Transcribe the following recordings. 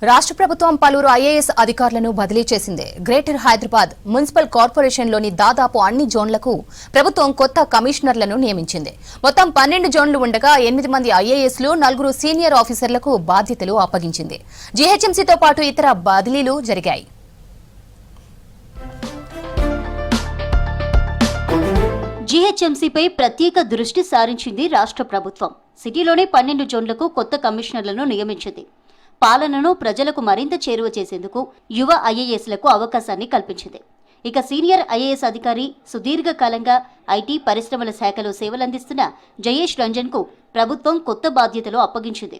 రాష్ట్ర ప్రభుత్వం పలువురు ఐఏఎస్ అధికారులను బదిలీ చేసింది. గ్రేటర్ హైదరాబాద్ మున్సిపల్ కార్పొరేషన్లోని దాదాపు అన్ని జోన్లకు ప్రభుత్వం కొత్త కమిషనర్లను నియమించింది. మొత్తం 12 జోన్లు ఉండగా 8 మంది ఐఏఎస్లు, 4 సీనియర్ ఆఫీసర్లకు బాధ్యతలు అప్పగించింది. జీహెచ్ఎంసీతో పాటు ఇతర బదిలీలు జరిగాయి. జీహెచ్ఎంసీపై ప్రత్యేక దృష్టి సారించింది రాష్ట్ర ప్రభుత్వం. సిటీలోని 12 జోన్లకు కొత్త కమిషనర్లను నియమించింది. పాలనను ప్రజలకు మరింత చేరువ చేసేందుకు యువ ఐఏఎస్లకు అవకాశాన్ని కల్పించింది. ఇక సీనియర్ ఐఏఎస్ అధికారి, సుదీర్ఘకాలంగా ఐటీ పరిశ్రమల శాఖలో సేవలందిస్తున్న జయేష్ రంజన్కు ప్రభుత్వం కొత్త బాధ్యతలు అప్పగించింది.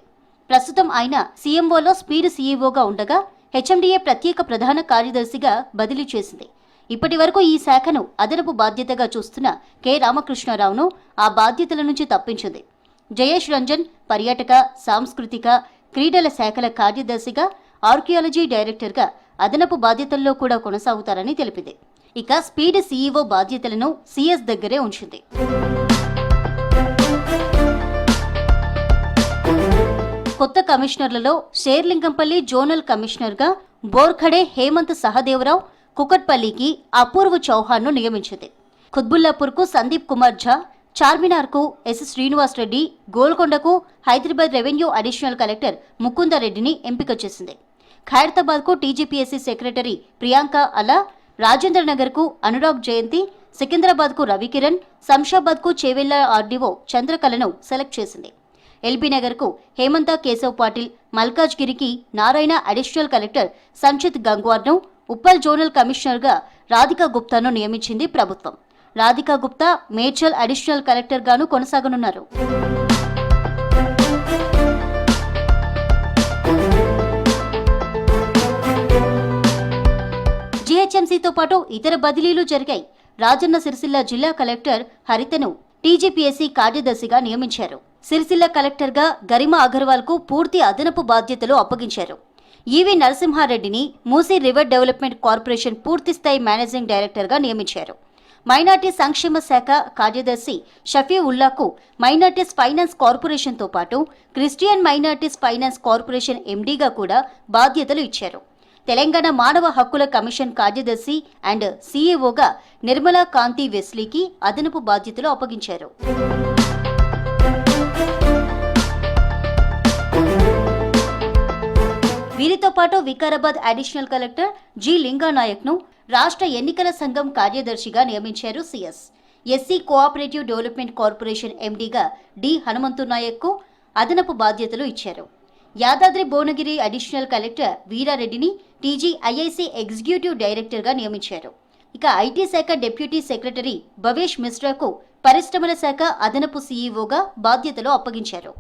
ప్రస్తుతం ఆయన సీఎంఓలో స్పీడ్ సీఈఓగా ఉండగా హెచ్ఎండీఏ ప్రత్యేక ప్రధాన కార్యదర్శిగా బదిలీ చేసింది. ఇప్పటి వరకు ఈ శాఖను అదనపు బాధ్యతగా చూస్తున్న కె రామకృష్ణారావును ఆ బాధ్యతల నుంచి తప్పించింది. జయేష్ రంజన్ పర్యాటక, సాంస్కృతిక, క్రీడల శాఖల కార్యదర్శిగా, ఆర్కియాలజీ డైరెక్టర్గా అదనపు బాధ్యతల్లో కూడా కొనసాగుతారని తెలిపింది. ఇక స్పీడ్ సీఈఓ బాధ్యతలను సీఎస్ దగ్గరే ఉంచింది. కొత్త కమిషనర్లలో షేర్లింగంపల్లి జోనల్ కమిషనర్గా బోర్ఖడే హేమంత్ సహదేవరావు, కుకట్పల్లికి అపూర్వ్ చౌహాన్ను నియమించింది. ఖుద్బుల్లాపూర్కు సందీప్ కుమార్ ఝా, చార్మినార్కు ఎస్ శ్రీనివాస్ రెడ్డి, గోల్కొండకు హైదరాబాద్ రెవెన్యూ అడిషనల్ కలెక్టర్ ముకుందరెడ్డిని ఎంపిక చేసింది. ఖైరతాబాద్కు టీజీపీఎస్సీ సెక్రటరీ ప్రియాంక అలా, రాజేంద్ర నగర్కు అనురాగ్ జయంతి, సికింద్రాబాద్కు రవికిరణ్, శంషాబాద్కు చేవెళ్ల ఆర్డీఓ చంద్రకళను సెలెక్ట్ చేసింది. ఎల్బీ నగర్కు హేమంత కేశవ్ పాటిల్, మల్కాజ్గిరికి నారాయణ అడిషనల్ కలెక్టర్ సంచిత్ గంగ్వార్ను, ఉప్పల్ జోనల్ కమిషనర్గా రాధికా గుప్తాను నియమించింది ప్రభుత్వం. రాధికా గుప్తా మేడ్చల్ అడిషనల్ కలెక్టర్ గాను కొనసాగనున్నారు. జీహెచ్ఎంసీతో పాటు ఇతర బదిలీలు జరిగాయి. రాజన్న సిరిసిల్ల జిల్లా కలెక్టర్ హరితను టీజీపీఎస్సీ కార్యదర్శిగా నియమించారు. సిరిసిల్ల కలెక్టర్గా గరిమా అగర్వాల్కు పూర్తి అదనపు బాధ్యతలు అప్పగించారు. ఈవీ నరసింహారెడ్డిని మూసీ రివర్ డెవలప్మెంట్ కార్పొరేషన్ పూర్తిస్థాయి మేనేజింగ్ డైరెక్టర్గా నియమించారు. మైనార్టీ సంక్షేమ శాఖ కార్యదర్శి షఫీ ఉల్లాకు మైనార్టీస్ ఫైనాన్స్ కార్పొరేషన్తో పాటు క్రిస్టియన్ మైనార్టీస్ ఫైనాన్స్ కార్పొరేషన్ ఎండీగా కూడా బాధ్యతలు ఇచ్చారు. తెలంగాణ మానవ హక్కుల కమిషన్ కార్యదర్శి అండ్ సీఈఓగా నిర్మలా కాంతి వెస్లీకి అదనపు బాధ్యతలు అప్పగించారు. వీరితో పాటు వికారాబాద్ అడిషనల్ కలెక్టర్ జి లింగానాయక్ను రాష్ట్ర ఎన్నికల సంఘం కార్యదర్శిగా నియమించారు CS. SC cooperative development corporation ఎండీగా డి హనుమంతు నాయక్కు అదనపు బాధ్యతలు ఇచ్చారు. యాదాద్రి భువనగిరి అడిషనల్ కలెక్టర్ వీరారెడ్డిని టీజీఐఐసీ ఎగ్జిక్యూటివ్ డైరెక్టర్గా నియమించారు. ఇక ఐటీ శాఖ డిప్యూటీ సెక్రటరీ భవేష్ మిశ్రాకు పరిశ్రమల శాఖ అదనపు సీఈఓగా బాధ్యతలు అప్పగించారు.